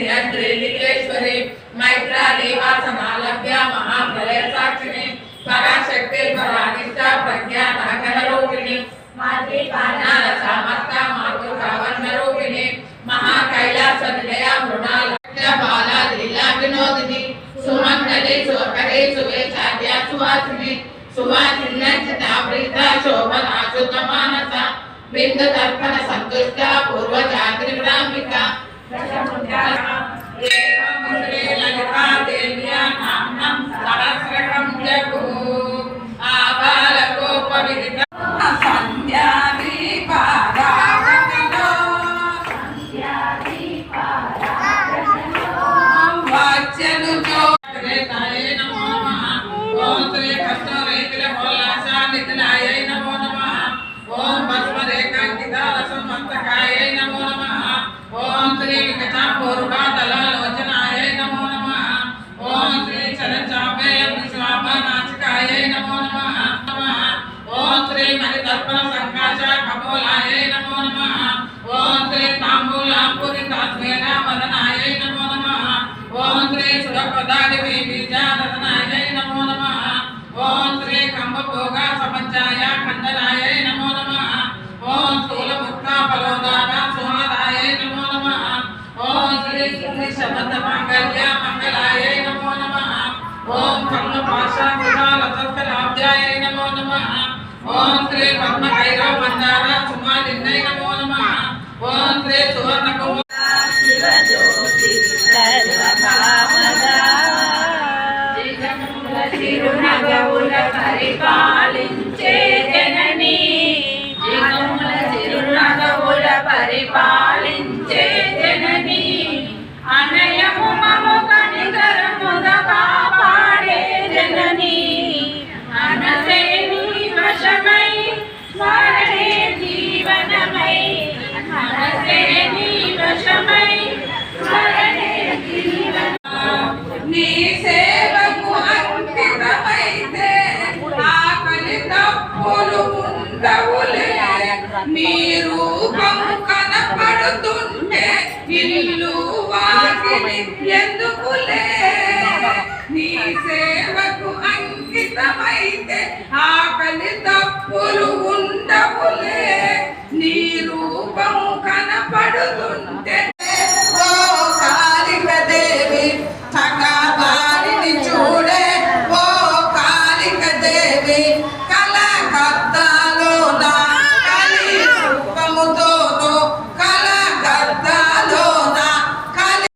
లింగేశ్వరి మైత్రాలి వాసనాలభ్య మహాప్రలయ సాక్షిని పరాశక్తి పరానిష్ట ప్రజ్ఞాన ఘన రూపిణి మాతృ సామర్థ మాతృకావర్ణ రూపిణి మహాకైలాస నిలయ మృణాల బాల లీలా వినోదిని సుమంగళి శోకరి సువేశాద్య సువాసిని సువాసిన్యచితావృత శోభనా శుద్ధ మానస బిందు తర్పణ సంతుష్ట పూర్వ జాగ్రి బ్రాహ్మిక లలితా దేవ్యా నామ్నం సహస్రకం జగూ ఆబాలకోప విదిత సంధ్యా దీపారాధనలో వాచ్యను చోత్రేతాయే నమో నమః ఓం శ్రీ కష్టరేఖల హోలాశానితలాయే నమో నమః ఓం భస్మరేఖాంకిత రసమస్తకాయే నమో నమః ఓం శ్రీ వికటాపూర్వాదలలోచనాయే నమో నమః ఓం శ్రీ చరచాపేయ విశ్వాపనాచికాయే నమో నమః ఓం శ్రీ మణిదర్పణ సంకాశ కపోలాయే నమో నమః ఓం శ్రీ తాంబూలాంపురితాస్మేన వదనాయే నమో నమః ఓం శ్రీ సురపదాదివి బీజాదనాయే నమో నమః ఓం శ్రీ కంబభోగ సమజ్జాయ ఖండనాయే నమో నమః ఓం స్థూలముక్త ఫలోదాన సుహాదాయే నమో నమః ఓం శ్రీ శబద్ధ మంగళ్య మంగళాయే నమో నమః ఓం కర్ణపాశా విశాలతత్కలాబ్జాయే నమో నమః ఓం శ్రీ పద్మకైరవ మందార సుమాలిన్యై నమో నమః ఓం శ్రీ సువర్ణ శివజ్యోతి సర్వకామదా చిరునగవుల పరిపాలించే జననీ చిరునగవుల పరిపాలించే జననీ అనయము మము కనికరముగా కాపాడే జననీ మనసే నీ వశమై స్మరణే జీవనమై మనసే నీ వశమై స్మరణే జీవన నీ సేవకు అంకితమైతే ఆకలి తప్పులు ఉండవులే నీ రూపము కనపడుతుంటే ఇల్లు వాకిలి ఎందుకులే నీ సేవకు అంకితమైతే ఆకలి తప్పులు ఉండవులే నీ రూపము కనపడుతుంటే